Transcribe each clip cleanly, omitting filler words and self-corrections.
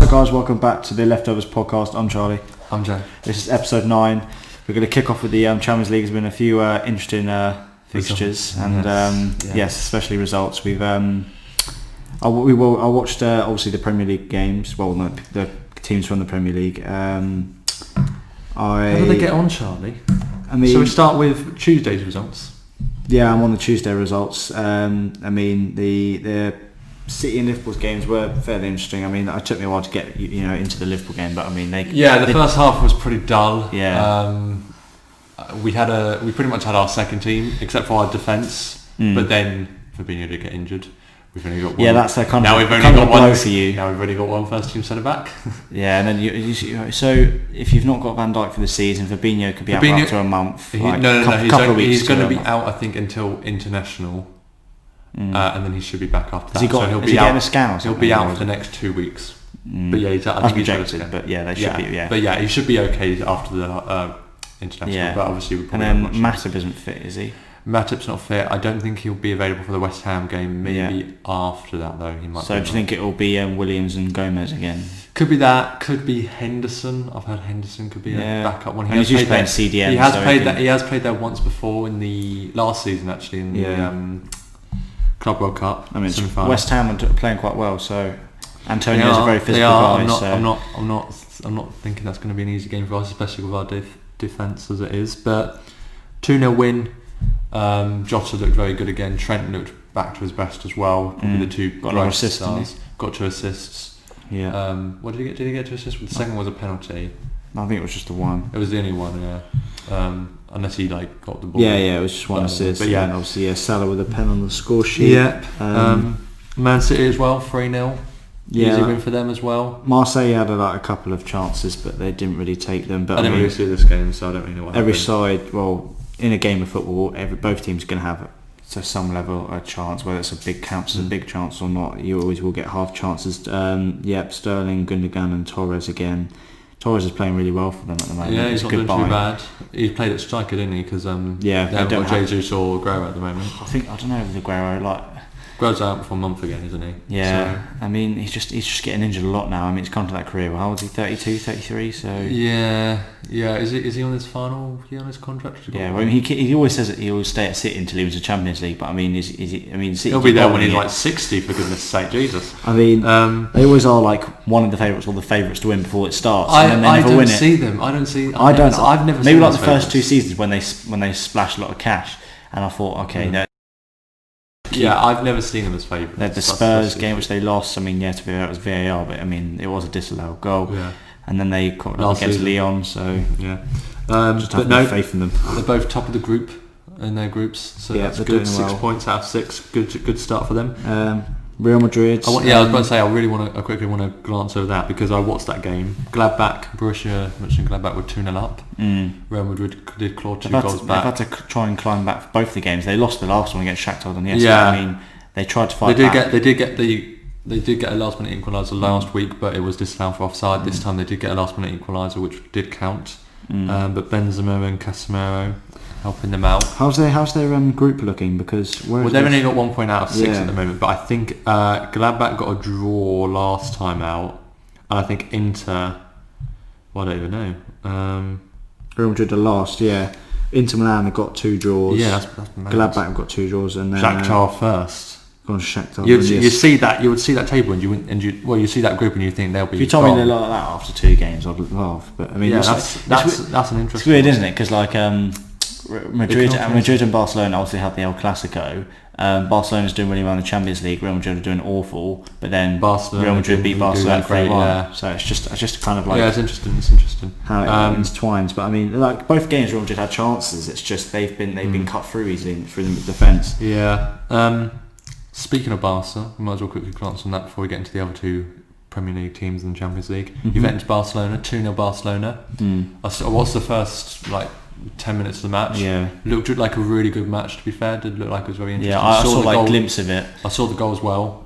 guys, welcome back to the Leftovers podcast. I'm Charlie. I'm Joe. This is episode 9. We're going to kick off with the Champions League. There's been a few interesting fixtures and yes, especially results. I watched obviously the Premier League games. Well, no, the teams from the Premier League. How did they get on, Charlie? I mean, so we start with Tuesday's results. Yeah, I'm on the Tuesday results. I mean, the City and Liverpool's games were fairly interesting. I mean, it took me a while to get into the Liverpool game, but I mean, the first half was pretty dull. Yeah, we pretty much had our second team except for our defence, but then Fabinho did get injured. We've only got one. Yeah, that's kind now of we've only got one for you. Now we've only got one first team centre back. Yeah, and then so if you've not got Van Dijk for the season, Fabinho could be out for up to a month. He's going to be out, I think, until international. And then he should be back after that. He'll be out. A scan or he'll be out for the next 2 weeks. But yeah, I think projected. But yeah, they should be. Yeah, but yeah, he should be okay after the international. Yeah. But obviously, and then Matip isn't fit, is he? Matip's not fit. I don't think he'll be available for the West Ham game. Maybe after that though, he might. So do you think it will be Williams and Gomez again? Could be that. Could be Henderson. I've heard Henderson could be a backup one. He's usually playing CDM. He has played that. He has played there once before in the last season, actually, in the Club World Cup. I mean, West Ham are playing quite well. So Antonio's a very physical guy. I'm not thinking that's going to be an easy game for us, especially with our defence as it is. But 2-0 win. Jota looked very good again. Trent looked back to his best as well. Probably the two got another assist. Got 2 assists. Yeah. What did he get? Did he get 2 assists? The second was a penalty. I think it was just the one. It was the only one. Yeah. Unless he got the ball. Yeah. It was just one assist. But and obviously Salah with a pen on the score sheet. Yep. Man City as well. 3-0. Easy win for them as well. Marseille had a couple of chances, but they didn't really take them. But I didn't really see this game, so I don't really know what every happened. side. Well, in a game of football, both teams are going to have to some level a chance, whether it's a big counts as a big chance or not. You always will get half chances. Sterling, Gundogan and Torres again. Torres is playing really well for them at the moment. Yeah, he's not doing too bad. He played at striker, didn't he? Because they haven't got Jesus or Aguero at the moment. I don't know with Aguero, Aguero's out for a month again, isn't he? Yeah, so. I mean, he's just getting injured a lot now. I mean, it's come to that career. How old is he? 32, 33? So yeah. Is he on his final year on his contract? Yeah, well, I mean, he always says that he will stay at City until he was a Champions League. But I mean, City he'll be there when he's 60. For goodness' sake, Jesus! I mean, they always are one of the favourites or the favourites to win before it starts. And then they I never don't win see it. them. I don't see. I've never. Maybe seen the first 2 seasons when they splashed a lot of cash, and I thought, okay, yeah, I've never seen them as favourites. The Spurs game, which they lost, I mean, to be fair, it was VAR, but I mean, it was a disallowed goal. Yeah. And then they caught up against Lyon, so yeah. Just have no faith in them. They're both top of the group in their groups, so that's good. 6 points out of 6, good start for them. Real Madrid. I was about to say, I quickly want to glance over that because I watched that game. Borussia Mönchengladbach were 2-0 up. Real Madrid did claw 2 goals back. They've had to try and climb back for both the games. They lost the last one against Shakhtar Donetsk. Yeah. I mean, they tried to fight back. They did get a last minute equaliser last week, but it was disallowed for offside. This time they did get a last minute equaliser, which did count. But Benzema and Casemiro helping them out. How's their group looking? Because they've only got 1 point out of 6 at the moment. But I think Gladbach got a draw last time out, and I think Inter. Well, I don't even know. Real Madrid are last. Yeah, Inter Milan have got 2 draws. Yeah, that's Gladbach have got 2 draws, and then Shakhtar first. Shakhtar. You see that. You would see that table, and you see that group, and you think they'll be. If you told me they're like that after 2 games, I'd laugh. But I mean, that's an interesting. It's weird, isn't it? Because Madrid and Barcelona obviously had the El Clasico. Barcelona's doing really well in the Champions League. Real Madrid are doing awful, but then Real Madrid beat Barcelona 3-1. Yeah. So it's just kind of it's interesting how it intertwines. But I mean, both games, Real Madrid had chances. It's just they've been cut through easily through the defence. Yeah. Speaking of Barca, we might as well quickly glance on that before we get into the other 2 Premier League teams in the Champions League. Juventus Barcelona, 2-0 Barcelona. What's the first 10 minutes of the match? Yeah, looked like a really good match. To be fair, did look like it was very interesting. Yeah, I saw a glimpse of it. I saw the goal as well.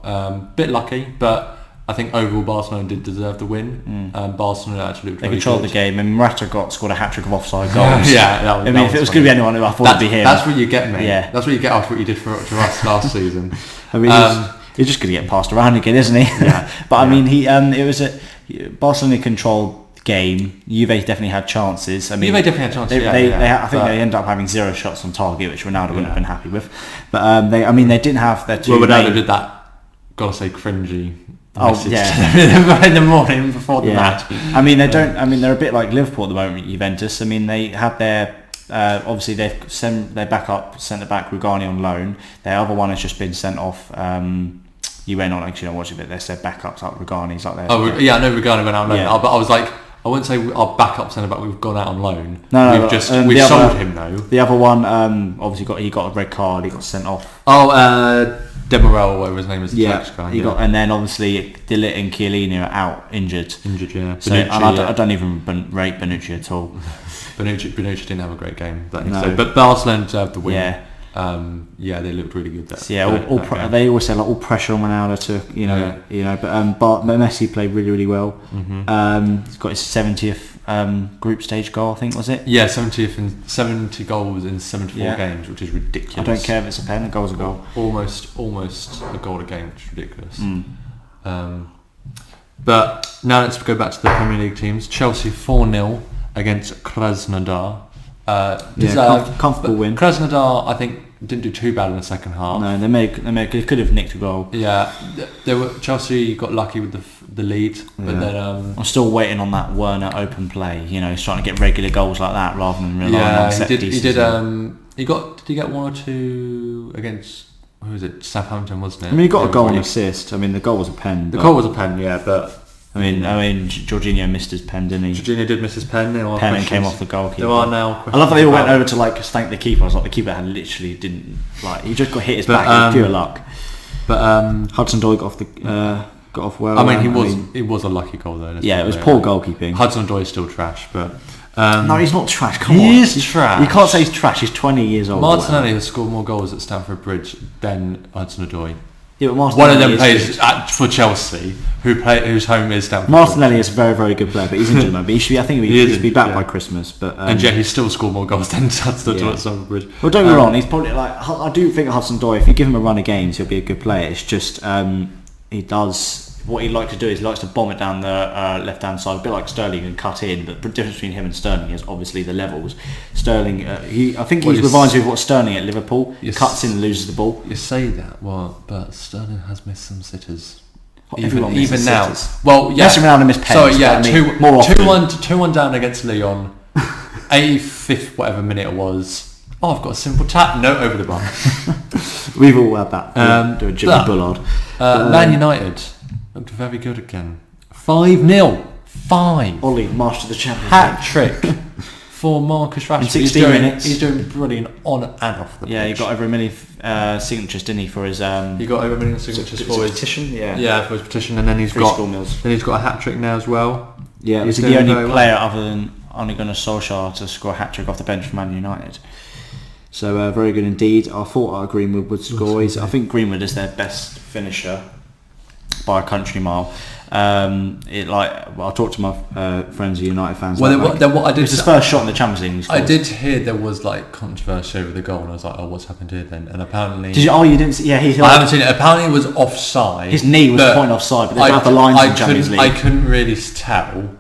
Bit lucky, but I think overall Barcelona did deserve the win. Barcelona actually looked really controlled good. the game, and Morata scored a hat-trick of offside goals. Yeah, if it was going to be anyone, I thought it'd be him. That's what you get, mate. Yeah, that's what you get after what you did to us last season. I mean, he's just going to get passed around again, isn't he? Yeah. But I mean, he Barcelona controlled the game. Juve definitely had chances. I mean, Juve definitely had chances. I think they ended up having 0 shots on target, which Ronaldo wouldn't have been happy with. But they didn't have their two. Well, Ronaldo did that. Gotta say, cringy. Oh yeah, in the morning before the match. I mean, they don't. I mean, they're a bit like Liverpool at the moment. Juventus. I mean, they have their. Obviously, they've sent their backup centre back Rugani on loan. Their other one has just been sent off. You went on actually not watching it. They said backups like Rugani's like that. Oh yeah, I know Rugani went out on loan. Yeah. But I was like, I wouldn't say our backup centre back. We've gone out on loan. No, we've sold him though. The other one, obviously he got a red card. He got sent off. Oh, Demirel, whatever his name is, the Turkish guy. And then obviously Dillit and Chiellini are out injured. Yeah. So I don't even rate Bonucci at all. Bonucci didn't have a great game, but Barcelona deserved the win. Yeah, they looked really good. They always say like all pressure on Ronaldo to but Messi played really really well. He's got his 70th group stage goal, I think, was it? Yeah, 70 goals in 74 games, which is ridiculous. I don't care if it's a pen, a goal's a goal. Almost a goal a game, which is ridiculous. But now let's go back to the Premier League teams. Chelsea 4-0 against Krasnodar. Comfortable win. Krasnodar, I think, didn't do too bad in the second half. No, they could have nicked a goal. Yeah, Chelsea got lucky with the lead, but then I'm still waiting on that Werner open play. He's trying to get regular goals like that rather than relying on set pieces. Did he get 1 or 2 against? Who was it? Southampton, wasn't it? I mean, he got a goal and assist. I mean, the goal was a pen. The goal was a pen, yeah, but. I mean, Jorginho missed his pen, didn't he? Jorginho did miss his pen. Pen and came off the goalkeeper. There are now questions. I love that they all went over to thank the keeper. I was like, the keeper had literally didn't he just got hit his back. It was pure luck. But Hudson-Odoi got off well. I mean, it was a lucky goal though. It was poor goalkeeping. Hudson-Odoi is still trash, but. No, he's not trash. Come on, he is trash. You can't say he's trash. He's 20 years old. Martinelli has scored more goals at Stamford Bridge than Hudson-Odoi. Yeah, but one of them plays for Chelsea, whose home is Stamford. Martinelli is a very, very good player, but he's injured, man. But he should be back by Christmas. But he's still scored more goals than Hudson-Odoi at Stamford Bridge. Well, don't get me wrong. He's probably I do think Hudson-Odoi, if you give him a run of games, he'll be a good player. It's just he does. What he'd like to do is he likes to bomb it down the left-hand side, a bit like Sterling, and cut in. But the difference between him and Sterling is obviously the levels. Sterling, I think he reminds me of what Sterling at Liverpool. Cuts in and loses the ball. You say that, but Sterling has missed some sitters. Even now. Sitters. Well, yeah. Messing around and missed pens. So yeah, 2-1 down against Lyon. 85th whatever minute it was. Oh, I've got a simple tap. No, over the bar. We've all had that. Do a Jimmy Bullard. Man United looked very good again. 5-0. Ollie, master of the Champions Hat trick for Marcus Rashford. In 16 minutes. He's doing brilliant on and off the pitch. Yeah, he got over 1 million signatures, didn't he, for his... he got over 1 million signatures for his petition. Yeah, for his petition, and then he's got a hat trick now as well. Yeah, he's the only player other than Ole Gunnar Solskjaer to score a hat trick off the bench for Man United. So very good indeed. I thought Greenwood would score. I think Greenwood is their best finisher by a country mile. I talked to my friends who are United fans. It was his first shot in the Champions League. I did hear there was controversy over the goal, and I was like, "Oh, what's happened here then?" And apparently, you didn't see? Yeah, I haven't seen it. Apparently, it was offside. His knee was pointing offside, but there's the lines in Champions League. I couldn't really tell.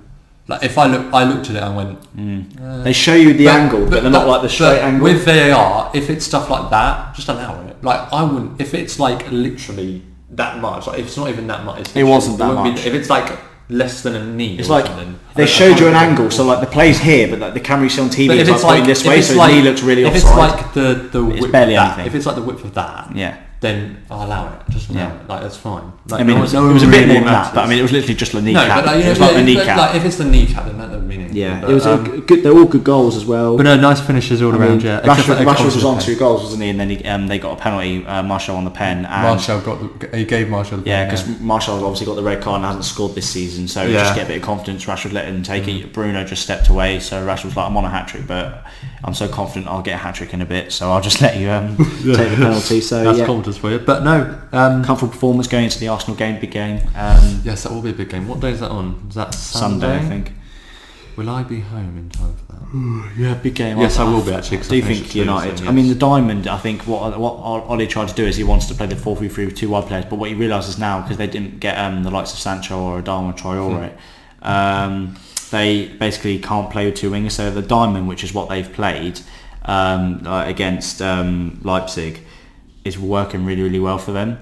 If I looked at it and went, they show you the angle, but they're not the straight angle. With VAR, if it's stuff like that, just allow it. I wouldn't. If it's literally that much, if it's not even that much, it wasn't that much. If it's less than a knee, it's they showed you an angle, so the play's here, but the camera you see on TV is pointing this way, so his knee looks really offside. If it's the width, barely anything. If it's the width of that, then I'll allow it. Just allow it. That's fine. It was a bit more than that, but it was literally just the kneecap. No, it was the kneecap. If it's the kneecap, then that doesn't mean anything. Yeah, it was good. They're all good goals as well. But no, nice finishes all around. Yeah, Rashford was on 2 goals, wasn't he? And then they got a penalty. Martial on the pen. He gave Martial the pen. Yeah, because Martial obviously got the red card and hasn't scored this season, so just get a bit of confidence. Rashford let him take it. Bruno just stepped away, so Rashford was like, "I'm on a hat trick, but I'm so confident I'll get a hat trick in a bit, so I'll just let you take the penalty." So that's confidence for you. But no. Comfortable performance going into the Arsenal game, big game. Yes, that will be a big game. What day is that on? Is that Sunday? I think. Will I be home in time for that? Yeah, big game. Yes, I will be actually. I do think United. Yes. I mean, the diamond. I think what Ollie tried to do is he wants to play the 4-3-3 with 2 wide players, but what he realises now, because they didn't get the likes of Sancho or Adama Traore, They basically can't play with two wingers, so the diamond, which is what they've played against Leipzig, is working really, really well for them.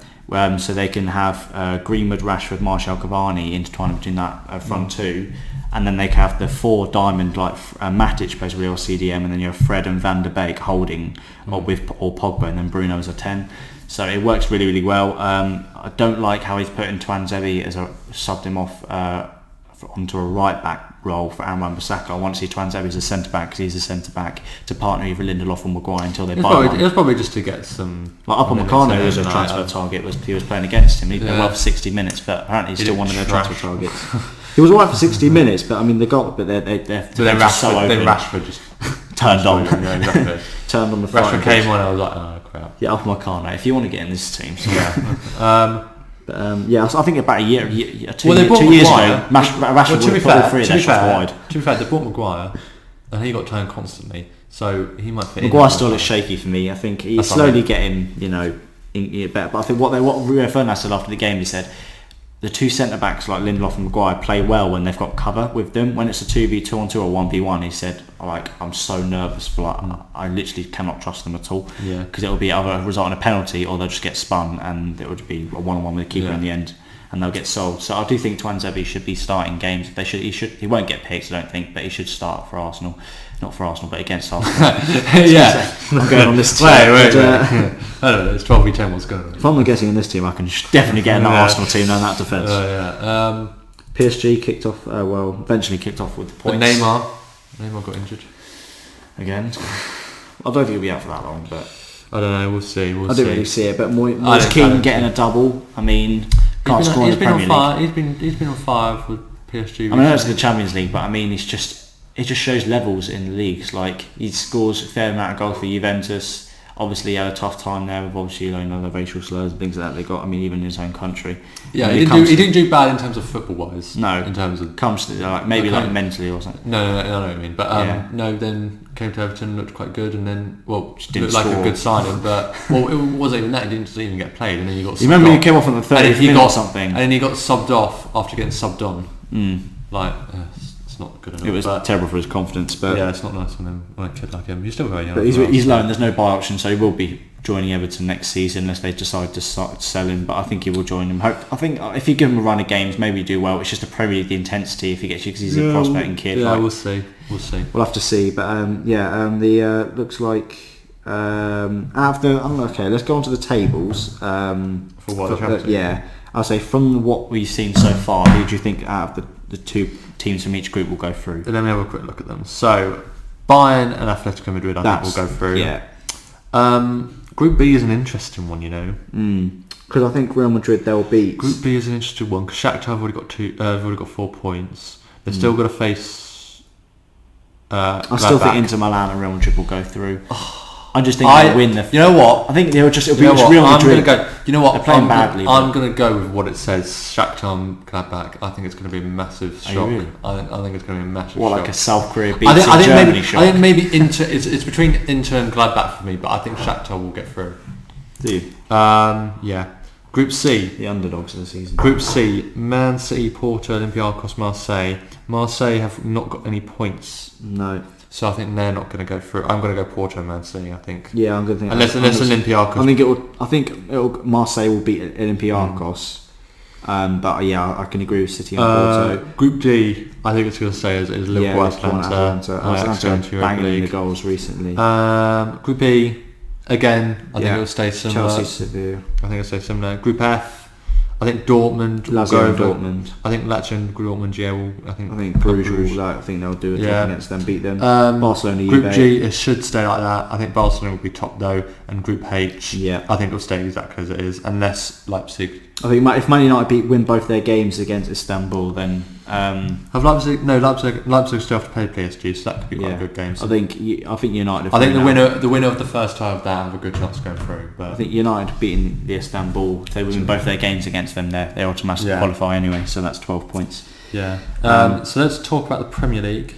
So they can have Greenwood, Rashford, Martial, Cavani intertwining between that front two, and then they can have the four diamond like Matic plays real CDM, and then you have Fred and Van der Beek holding or Pogba, and then Bruno as a 10. So it works really, really well. I don't like how he's put in Tuanzebe as subbed him off onto a right back role for Aaron Wan-Bissaka. I want to see Tuanzebe as a centre back because he's a centre back to partner either Lindelof or Maguire until they buy one. It was probably just to get some. Like Upamecano was a transfer target. He was playing against him. He played well for 60 minutes, but apparently he's still one of their transfer targets. He was alright for 60 minutes, but I mean they're Rashford just turned on. Exactly. Turned on the Rashford came on. I was like, oh crap. Yeah, Upamecano. If you want to get in this team, so. Yeah. I think about 2 years ago, Rashford would put all three of their shots wide. To be fair, they bought Maguire, and he got turned constantly, so he might fit. Maguire still looks shaky for me. I think he's slowly getting, better. But I think what Rio Ferdinand said after the game, he said the two centre backs like Lindelof and Maguire play well when they've got cover with them. When it's a 2v2 on 2 or 1v1, he said, I'm so nervous for I literally cannot trust them at all. Yeah. Because it will be either result in a penalty or they'll just get spun and it would be a 1-on-1 with the keeper in the end, and they'll get sold. So I do think Tuanzebe should be starting games. He won't get picked, I don't think, but he should start for Arsenal. Not for Arsenal, but against Arsenal. Yeah. I'm going on this team. Wait. I don't know, it's 12v10, what's going on? If I'm guessing on this team, I can definitely get in that Arsenal team and that defence. PSG kicked off, eventually kicked off with the points. But Neymar got injured. Again. I don't think he'll be out for that long, but... I don't know, we'll see. I don't really see it, but Moise Kean getting a double, I mean, can't score in the Premier League. He's been on fire with PSG. I mean, it's the Champions League, but I mean, it just shows levels in the leagues. Like, he scores a fair amount of goals for Juventus. Obviously, he had a tough time there with obviously the racial slurs and things like that they got. I mean, even in his own country. Yeah, he didn't do bad in terms of football-wise. No, in terms of comes to mentally or something. No, I know what I mean. But then came to Everton, looked quite good, and then looked like a good signing. But it wasn't even that. He didn't even get played, and then you got. You remember he came off on the 30th minute or something, and then he got subbed off after getting subbed on. It's not good enough. It was terrible for his confidence, but it's not nice when a kid like him. He's still very young. But he's low, and there's no buy option, so he will be joining Everton next season unless they decide to sell him. But I think he will join them. I think if you give him a run of games, maybe he do well. It's just a Premier League, the intensity if he gets you, because he's a prospecting kid. Yeah, we'll see. We'll have to see. But looks like okay, let's go on to the tables. For what? I'll say from what we've seen so far, who do you think out of the two teams from each group will go through? Let me have a quick look at them. So Bayern and Atletico Madrid, I think will go through. Yeah. Group B is an interesting one, Because I think Real Madrid they'll beat. Group B is an interesting one because Shakhtar have already got 4 points. They're still got to face. I still think Inter Milan and Real Madrid will go through. I just think they'll win. You know what? I think it'll be Real Madrid. I'm going to go. You know what? They're playing badly. I'm going to go with what it says. Shakhtar and Gladbach. I think it's going to be a massive shock. Really? I think it's going to be a massive shock. Like a South Korea beating Germany shock? I think maybe Inter. It's between Inter and Gladbach for me, but I think Shakhtar will get through. Do you? Yeah. Group C. The underdogs of the season. Group C. Man City, Porto, Olympiacos, Marseille. Marseille have not got any points. No. So I think they're not going to go through. I'm going to go Porto and Man City, I think. Yeah, I'm going to think. Unless Olympiacos. I think Marseille will beat Olympiacos. But yeah, I can agree with City and Porto. Group D, I think it's going to say is Liverpool, Atlanta. Atlanta banging the goals recently. Group E, again, I think it'll stay similar. Chelsea, Sevilla. I think it'll stay similar. Group F, I think Dortmund will go over. Dortmund. I think Lazio and Dortmund, I think Bruges will, I think they'll do a job against them, beat them. Barcelona, Group G, it should stay like that. I think Barcelona will be top though, and Group H, I think it'll stay exactly as it is, unless Leipzig. I think if Man United win both their games against Istanbul, then Leipzig still have to play PSG, so that could be quite a good game. So I think United. I think the winner of the first half of that have a good chance of going through. But I think United beating the Istanbul, if they win both their games against them, they automatically qualify anyway. So that's 12 points. Yeah. So let's talk about the Premier League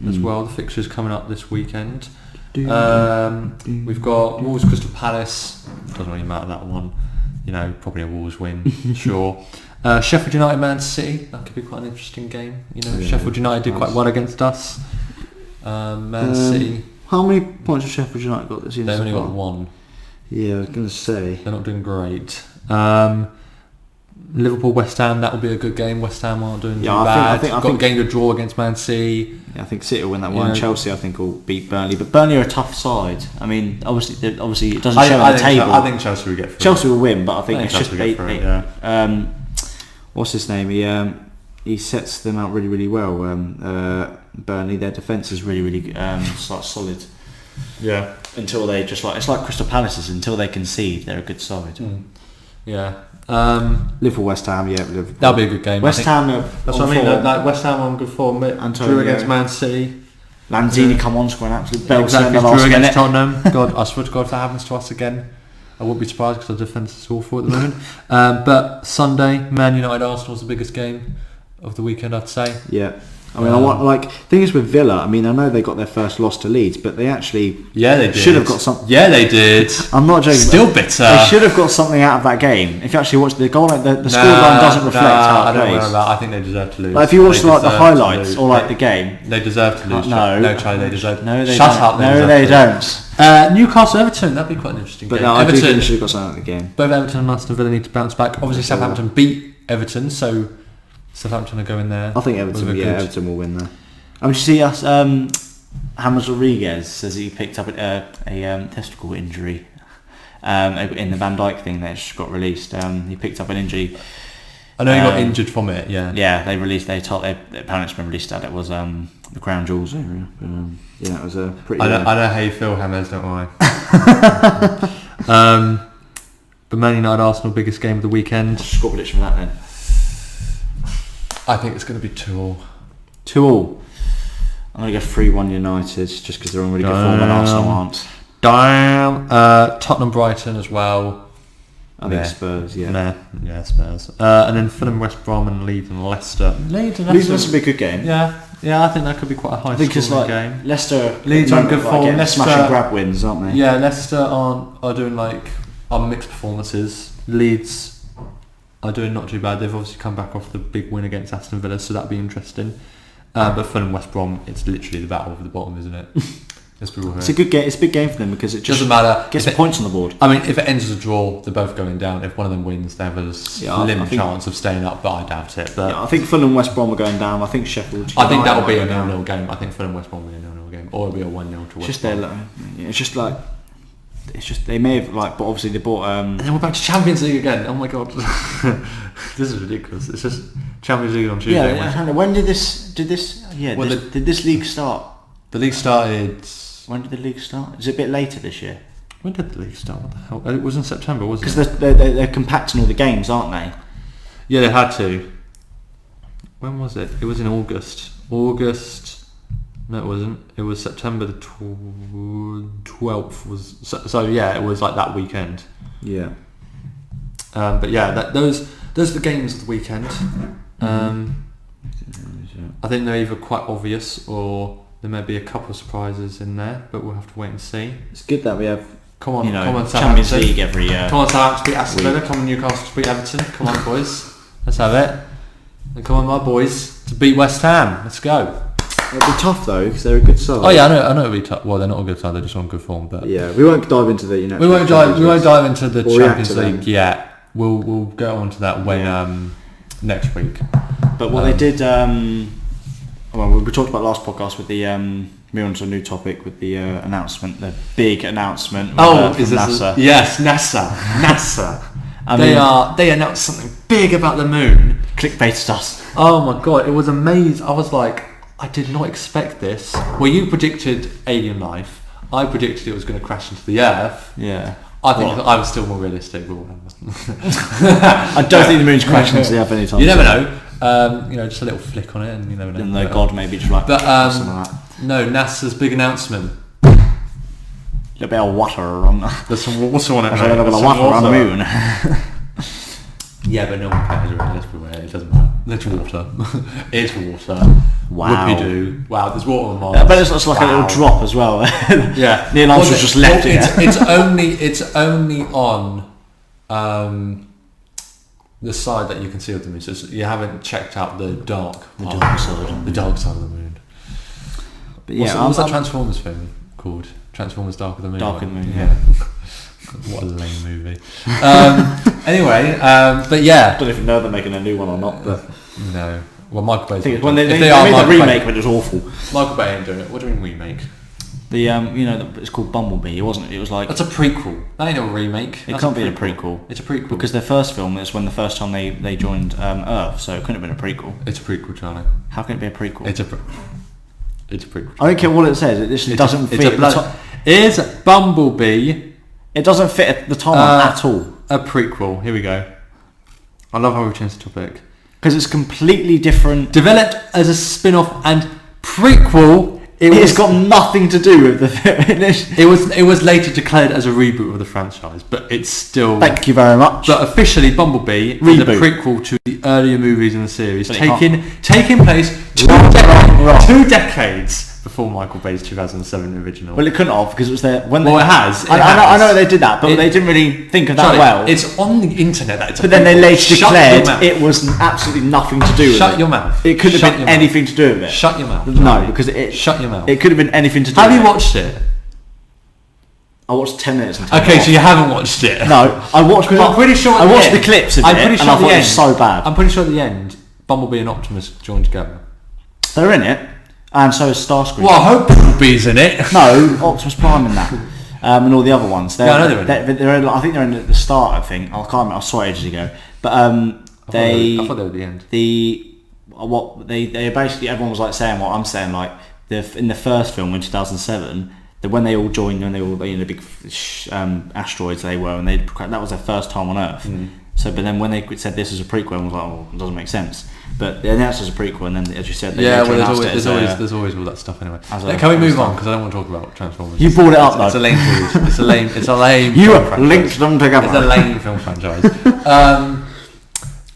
as well. The fixtures coming up this weekend. We've got Wolves Crystal Palace. Doesn't really matter that one. Probably a Wolves win, sure. Sheffield United, Man City. That could be quite an interesting game. Sheffield United did quite well against us. Man City. How many points have Sheffield United got this season? They've only got 1. Yeah, I was going to say. They're not doing great. Liverpool, West Ham, that will be a good game. West Ham aren't doing too bad. I think game to draw against Man City. Yeah, I think City will win that one. Chelsea, I think, will beat Burnley. But Burnley are a tough side. I mean, obviously it doesn't show on the table. I think Chelsea will get through. Chelsea will win, but I think it's just yeah. What's his name? He sets them out really, really well. Burnley, their defence is really, really solid. Yeah. Until they it's like Crystal Palace's. Until they concede, they're a good side. Yeah. Liverpool, West Ham, Liverpool. That'll be a good game. West Ham, that's what I mean. Like West Ham on good form. Drew against Man City. Lanzini come on, scoring absolute belts. Exactly. Drew against Tottenham. God, I swear to God, if that happens to us again, I wouldn't be surprised because our defence is awful at the moment. But Sunday, Man United Arsenal is the biggest game of the weekend, I'd say. Yeah. I mean, thing is with Villa. I mean, I know they got their first loss to Leeds, but they actually should have got something. Yeah, they did. I'm not joking. Still bitter. They should have got something out of that game. If you actually watch the goal, the scoreline doesn't reflect how it plays. I think they deserve to lose. Like if you watch the highlights or the game, they deserve to lose. No, Charlie, they deserve. No, they Shut don't. up. No, they don't. Newcastle Everton, that'd be quite an interesting game. But no, I do think they should have got something out of the game. Both Everton and Aston Villa need to bounce back. Obviously, Southampton beat Everton, so Southampton are going there. I think Everton will win there. I mean, you see us. James Rodriguez says he picked up a testicle injury in the Van Dijk thing that just got released. He picked up an injury. I know he got injured from it. Yeah. Yeah, they released. Apparently it's been released that it was the crown jewels area. Yeah, it was a pretty. I know how you feel, James. Don't worry. But Man United Arsenal, biggest game of the weekend. What's the score prediction for that then? I think it's going to be 2-2. 2-2. I'm going to go 3-1 United just because they're on really good form and Arsenal aren't. Damn. Tottenham Brighton as well. I think Spurs, yeah, Spurs. And then Fulham, West Brom, and Leeds and Leicester. Leeds will be a good game. Yeah, I think that could be quite a high scoring game. Leeds are in good form. They're smashing grab wins, aren't they? Yeah, Leicester are doing mixed performances. Leeds are doing not too bad. They've obviously come back off the big win against Aston Villa, so that'd be interesting. But Fulham, West Brom, it's literally the battle over the bottom, isn't it? It's a good game. It's a big game for them because it just doesn't matter. Gets the points on the board. I mean, if it ends as a draw, they're both going down. If one of them wins, they have a slim chance of staying up, but I doubt it. But I think Fulham, West Brom are going down. I think Sheffield. I think that'll be a 0-0 game. I think Fulham, West Brom will be a 0-0 game, or it'll be a 1-0 to West Brom. It's just they may have but obviously they bought. And then we're back to Champions League again. Oh my god, this is ridiculous. It's just Champions League on Tuesday. Yeah, when did this? Did this league start? The league started. When did the league start? Is it a bit later this year? When did the league start? What the hell? It was in September, wasn't it? Because they're compacting all the games, aren't they? Yeah, they had to. When was it? It was in August. No, it wasn't. It was September the 12th. So yeah, it was like that weekend. Yeah. But yeah, those are the games of the weekend. I think they're either quite obvious or there may be a couple of surprises in there, but we'll have to wait and see. It's good that we have come on Champions League every year. Come on, Southampton to beat Aston Villa. Come on, Newcastle to beat Everton. Come on, boys. Let's have it. And come on, my boys, to beat West Ham. Let's go. It'll be tough though because they're a good side. Oh yeah, I know it'll be tough. Well, they're not a good side; they're just on good form. But yeah, we won't dive into the we won't dive into the Champions League yet. We'll go on to that when next week. But what they did, we talked about last podcast with the moving on to a new topic with the announcement, the big announcement. Is this NASA? Yes, NASA. They announced something big about the moon. Clickbait stuff. Oh my god, it was amazing. I was like, I did not expect this. Well, you predicted alien life. I predicted it was going to crash into the Earth. Yeah. I think I was still more realistic, but whatever. I don't think the moon's crashing into the Earth anytime. You never know. Just a little flick on it, and you never know. And no God, maybe just like. But no, NASA's big announcement. A little bit of water on. There's some water on it. There's a little bit of water on the moon. Yeah, but no one cares really. Let's be aware. It doesn't matter. It's water. It's water. Wow. Whoopie-doo. Wow, there's water on Mars. But it's like a little drop as well. Yeah. Neil Armstrong's just left it. It's only on the side that you can see of the moon. So you haven't checked out the dark side. The dark side of the moon. But yeah, what's that Transformers film called? Transformers Dark of the Moon. Dark of the Moon. Yeah. What a lame movie. Anyway, but yeah. I don't even know if they're making a new one or not, but no. Well, Michael Bay's. When they made the remake, but it was awful. Michael Bay ain't doing it. What do you mean remake? The it's called Bumblebee. It wasn't. It was like that's a prequel. That ain't a remake. It can't be a prequel. It's a prequel because their first film is when the first time they joined Earth, so it couldn't have been a prequel. It's a prequel, Charlie. How can it be a prequel? It's a prequel. I don't care what it says. It just doesn't fit. Is Bumblebee? It doesn't fit at the time at all. A prequel. Here we go. I love how we changed the topic because it's completely different. Developed as a spin-off and prequel. It's got nothing to do with the film. It was later declared as a reboot of the franchise, but it's still. Thank you very much. But officially, Bumblebee is a prequel to the earlier movies in the series, taking place two decades before Michael Bay's 2007 original. Well, it couldn't have because it was there when. Well, it has. I know they did that, but they didn't really think of that well. It's on the internet that it's. But then they later declared it was absolutely nothing to do with it. Shut your mouth. It couldn't have been anything to do with it. Shut your mouth. No, because it. Shut your mouth. It could have been anything to do. Have you watched it? I watched 10 minutes. Okay, so you haven't watched it. No, I watched. I'm pretty sure. I watched the clips of it, and I thought it was so bad. I'm pretty sure at the end, Bumblebee and Optimus join together. They're in it. And so is Starscream. Well, I hope Bumblebee's in it. No, Optimus Prime in that. And all the other ones. I know they're in it. I think they're in at the start, I think. I can't remember, I saw it ages ago. But I thought they were at the end. They basically, everyone was like saying what I'm saying, like, in the first film in 2007, that when they all joined, when they all, the big asteroids they were, and that was their first time on Earth. So, but then when they said this is a prequel, I was like, oh, it doesn't make sense. But they announced it as a prequel, and then as you said, there's always all that stuff anyway. Can we move on? Because I don't want to talk about Transformers. You brought it up though. It's a lame series. It's a lame. You linked them together. It's a lame film franchise.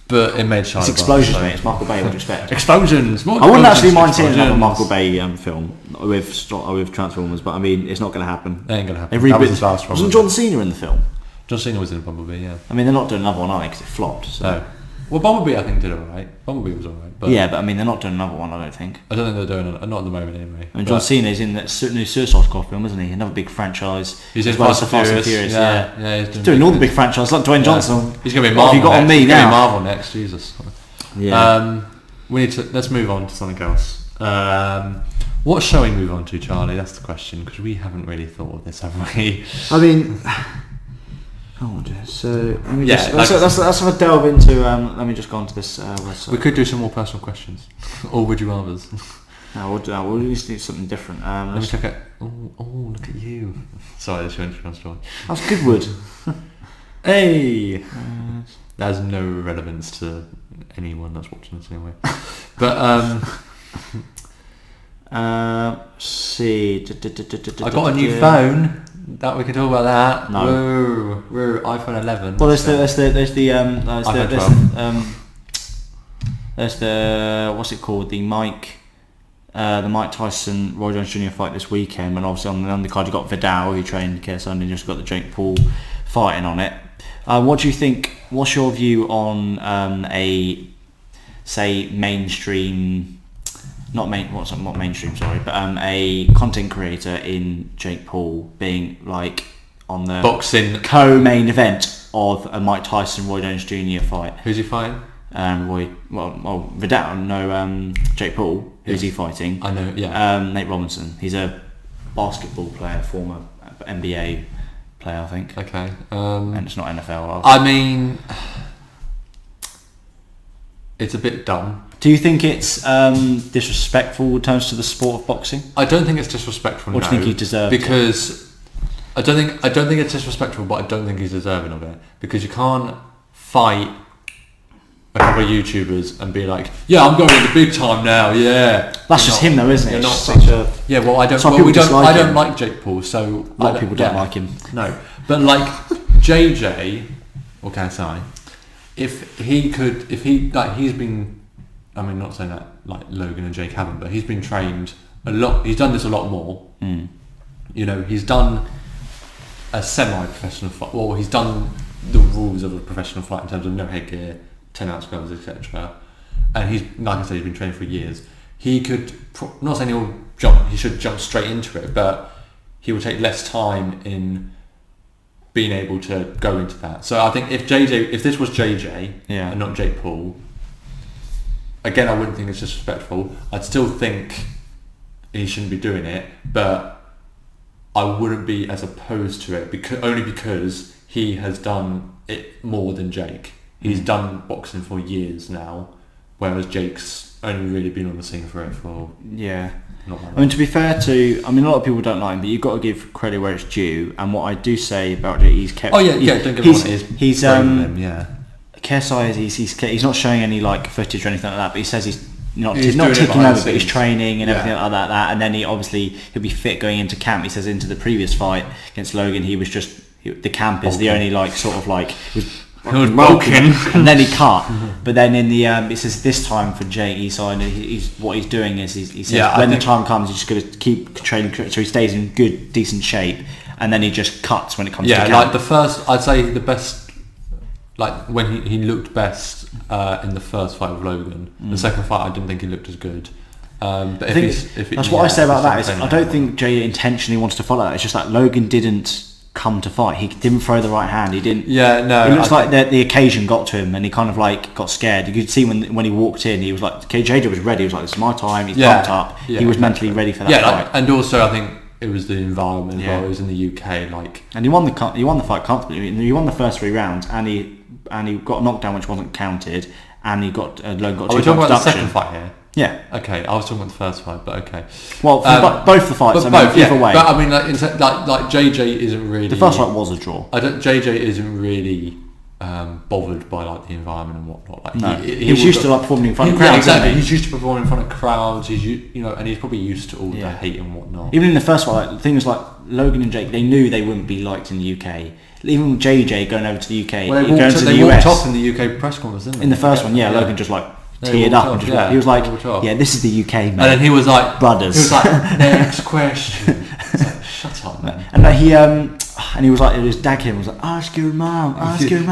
But it made Shia. It's explosions, mate. It's Michael Bay. What do you expect? Explosions. I wouldn't actually mind seeing another Michael Bay film with Transformers, but I mean, it's not going to happen. It ain't going to happen. Wasn't John Cena in the film? John Cena was in Bumblebee, yeah. I mean, they're not doing another one, are they? Because it flopped. So. No. Well, Bumblebee, I think, did alright. Bumblebee was alright. But yeah, but I mean, they're not doing another one, I don't think. I don't think they're doing it. Not at the moment, anyway. I mean, John Cena's in that new Suicide Squad film, isn't he? Another big franchise. He's in Fast and Furious. Yeah, he's doing all the big franchises, like Dwayne Johnson. He's going to be Marvel. What have you got on me now? Marvel next, Jesus. Yeah. Let's move on to something else. What shall we move on to, Charlie? That's the question, because we haven't really thought of this, have we? I mean, so let me let's have a delve into. Let me just go on to this website. We could do some more personal questions, or would you rather? No, we'll just do something different. Let me check it. Oh, look at you! Sorry, that's your Instagram story. That's Goodwood. Hey, that has no relevance to anyone that's watching this anyway. But see, I got a new phone. That we can talk about that. No. Whoa, iPhone 11. Well, there's the what's it called? The Mike Tyson Roy Jones Jr. fight this weekend, and obviously on the undercard you got Vidal who trained KSI, and you just got the Jake Paul fighting on it. What do you think? What's your view on a mainstream? Not mainstream, sorry, but a content creator in Jake Paul being like on the boxing co-main event of a Mike Tyson Roy Jones Jr. fight. Who's he fighting? Vidal. No, Jake Paul. Who's he fighting? I know. Yeah. Nate Robinson. He's a basketball player, former NBA player, I think. Okay. And it's not NFL. I mean, it's a bit dumb. Do you think it's disrespectful in terms to the sport of boxing? I don't think it's disrespectful. What do you think he deserves? Because I don't think it's disrespectful, but I don't think he's deserving of it. Because you can't fight a couple of YouTubers and be like, "Yeah, I'm going to the big time now." Yeah, that's just him, though, isn't it? You're not such a Well, I don't. I don't like Jake Paul, so a lot of people don't like him. No, but like JJ or KSI, he's been. I mean, not saying that like Logan and Jake haven't, but he's been trained a lot. He's done this a lot more. You know, he's done a semi-professional fight. Well, he's done the rules of a professional fight in terms of no headgear, 10-ounce gloves, etc. And he's, like I said, he's been training for years. He could, not saying he should jump straight into it, but he will take less time in being able to go into that. So I think if this was JJ and not Jake Paul, again, I wouldn't think it's disrespectful. I'd still think he shouldn't be doing it, but I wouldn't be as opposed to it only because he has done it more than Jake. He's done boxing for years now, whereas Jake's only really been on the scene for not that I mean, to be fair to, a lot of people don't like him, but you've got to give credit where it's due. And what I do say about Jake, he's kept. Oh yeah, don't give him what it is. He's KSI is he's not showing any like footage or anything like that, but he says he's not taking over, but he's training and everything like that. And then he'll be fit going into camp. He says into the previous fight against Logan, he was just the camp is the only like sort of like he was bulking and then he cut. But then in the it says this time for Jake, he's what he's doing is he says when the time comes, he's just going to keep training so he stays in good decent shape, and then he just cuts when it comes to camp. Like the first, I'd say the best, like when he looked best in the first fight with Logan. The second fight I didn't think he looked as good. But that's what I say about that is I don't think Jay intentionally wants to follow that. It's just like Logan didn't come to fight. He didn't throw the right hand. He didn't. Yeah, no. It looks like the occasion got to him, and he kind of like got scared. You could see when he walked in, he was like, JJ was ready. He was like, "This is my time." He's pumped up. He was mentally ready for that fight. And also I think it was the environment. Well, it was in the UK, and he won the fight comfortably. He won the first 3 rounds, and he got a knockdown which wasn't counted, and he got Logan got. Are we talking about the second fight here? Yeah. Okay, I was talking about the first fight, but okay. Well, both the fights. Either way. But I mean, like JJ isn't really. The first fight was a draw. JJ isn't really bothered by like the environment and whatnot. Like, no, he's used to like performing in front of crowds. Exactly. He's used to performing in front of crowds. And he's probably used to all the hate and whatnot. Even in the first fight, the thing was like Logan and Jake. They knew they wouldn't be liked in the UK. Even JJ going over to the UK, going to the US. They walked off in the UK press conference, didn't they? In the first one, Logan just like teared up and just he was like, this is the UK, mate. And then he was like, brothers. He was like, next question. Like, shut up, man. And like and he was like, his dad came and was like, ask your mum.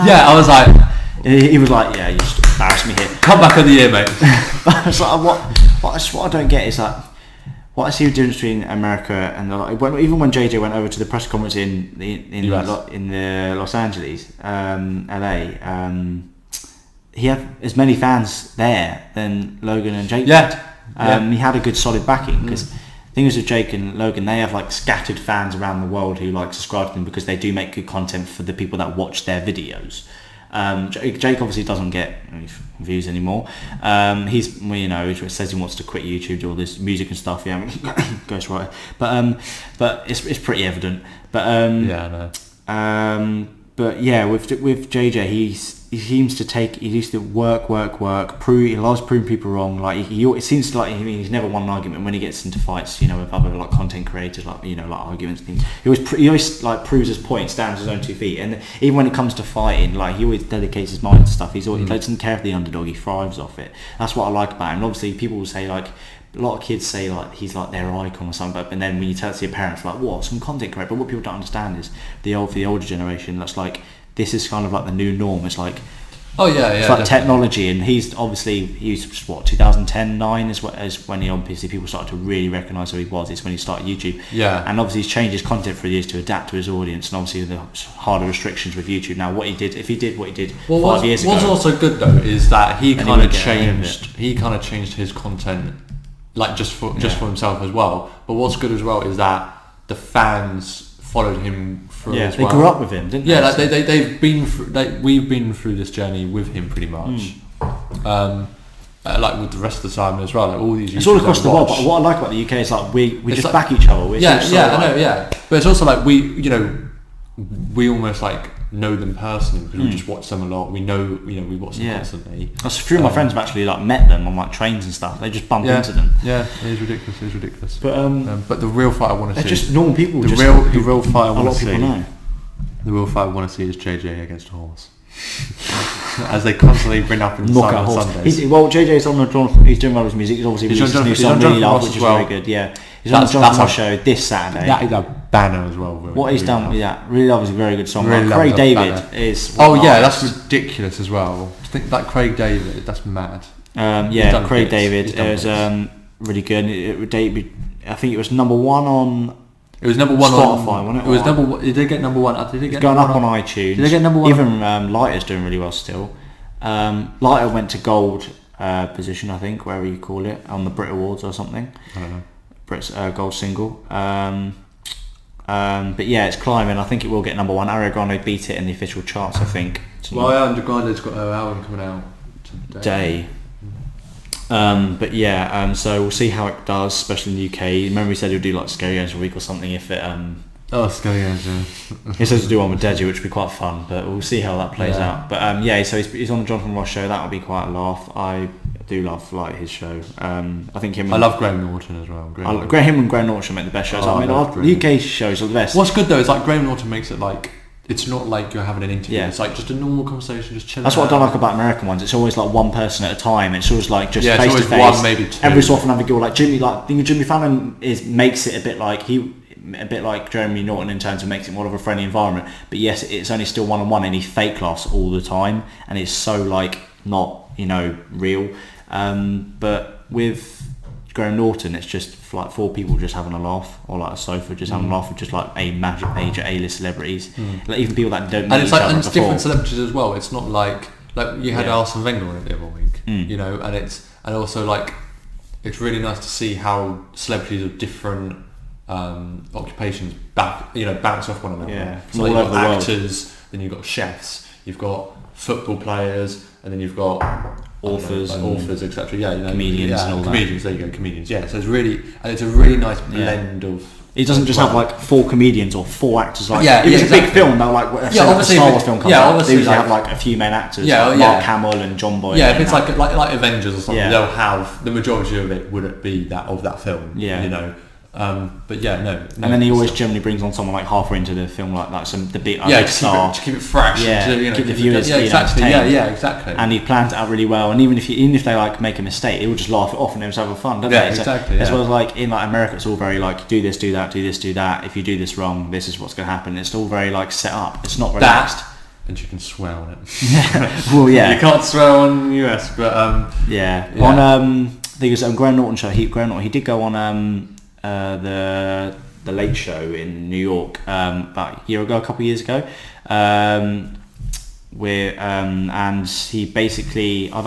Yeah, I was like, he was like, you just embarrassed me here. Come back of the year, mate. I was like, what I don't get is like, what I see the difference between America and even when JJ went over to the press conference in the Los Angeles, LA, he had as many fans there than Logan and Jake did. He had a good solid backing because the thing is with Jake and Logan, they have like scattered fans around the world who like subscribe to them because they do make good content for the people that watch their videos. Jake obviously doesn't get any views anymore. He's he says he wants to quit YouTube, do all this music and stuff. Ghostwriter. But it's pretty evident. But with JJ, he seems to he used to work, prove. He loves proving people wrong. Like it seems like he's never won an argument when he gets into fights. With other like content creators, like arguments and things. He always like proves his point, stands on his own 2 feet. And even when it comes to fighting, like he always dedicates his mind to stuff. He doesn't care for the underdog. He thrives off it. That's what I like about him. And obviously, people will say like. A lot of kids say like he's like their icon or something, and then when you tell it to your parents, like what some content creator. But what people don't understand is for the older generation, that's like this is kind of like the new norm. It's like it's like definitely. Technology, and he's 2010-9 is when he obviously people started to really recognise who he was. It's when he started YouTube. And obviously he's changed his content for years to adapt to his audience, and obviously the harder restrictions with YouTube now. What he did 5 years ago. What's also good though is that he kind of changed his content. Like just for himself as well. But what's good as well is that the fans followed him through as well. They grew up with him, didn't they? Yeah, like they've been through. We've been through this journey with him pretty much. Like with the rest of the time as well. Like all these. It's all across the world. But what I like about the UK is like we just back each other. I know. But it's also like we almost like know them personally because we just watch them a lot. We know, we watch them constantly. A few of my friends have actually like met them on like trains and stuff. They just bump into them. Yeah, it is ridiculous. But the real fight I want to see. They're just normal people. The real fight I want to see. The real fight I want to see is JJ against a horse. As they constantly bring up in on Sundays. JJ's on the he's doing his music. He's obviously released a new song, Really Love, which is very good. Yeah, he's on the Jonathan Ross show this Saturday. That is a Banner as well. What he's done with that, Really Love is a very good song. Really Craig Love David Banner. is. Oh yeah, that's ridiculous as well. I think that Craig David, that's mad. Craig David is really good. I think it was number one on. It was number one Spotify, on. wasn't it? It was number one. Did they get number one? Did it get going up on iTunes? Did they get number one? Even Lighter's doing really well still. Lighter went to gold position, I think, wherever you call it, on the Brit Awards or something. I don't know. Brit's gold single. But yeah, it's climbing. I think it will get number one. Ariana Grande beat it in the official charts, I think. Well, Ariana Grande's got her album coming out today. But yeah, so we'll see how it does, especially in the UK. Remember he said he'll do like Scary Games a week or something if it... Scary Games, yeah. He says to do one with Deji, which would be quite fun, but we'll see how that plays out. But so he's on the Jonathan Ross show. That'll be quite a laugh. I do love his show. I think him. I love Graham Norton as well. Him and Graham Norton make the best shows. UK shows are the best. What's good though is like Graham Norton makes it like it's not like you're having an interview. Yeah. It's like just a normal conversation, just chilling. That's what I don't like about American ones. It's always like one person at a time. It's always like just face to face. One, maybe two. Every so often have a go like Jimmy. Like Jimmy Fallon makes it a bit like Jeremy Norton in terms of makes it more of a friendly environment. But yes, it's only still one-on-one, and he fake laughs all the time, and it's so like not real. But with Graham Norton, it's just like four people just having a laugh, or like a sofa just having a laugh with just like a major A-list celebrities, like even people that don't know each other it's before. Different celebrities as well. It's not like you had Arsene Wenger on it the other week, and also like it's really nice to see how celebrities of different occupations bounce off one another. Yeah, so you've got actors, then you've got chefs, you've got football players, and then you've got authors, etc. Comedians and all comedians, that. There you go, comedians. Yeah, so it's a really nice blend of. He doesn't just have like four comedians or four actors. Like it was a big film. Now, like a Star Wars film comes out, they usually have like a few main actors. Mark Hamill and John Boyd. Yeah, if it's like Avengers or something, they'll have the majority of it would be that film. Yeah. But yeah, no. And then he always generally brings on someone like halfway into the film, like the big star, to keep it fresh. Yeah, keep the viewers exactly. Exactly. And he plans it out really well. And even if they like make a mistake, he will just laugh it off and they're just having fun, don't they? Exactly. As well as like in like America, it's all very like do this, do that, do this, do that. If you do this wrong, this is what's going to happen. It's all very like set up. It's not relaxed. And you can swear on it. Well, yeah. You can't swear on US, but On I think it was Graham Norton show. Graham Norton, he did go on the Late Show in New York about a year ago, a couple of years ago, and he basically I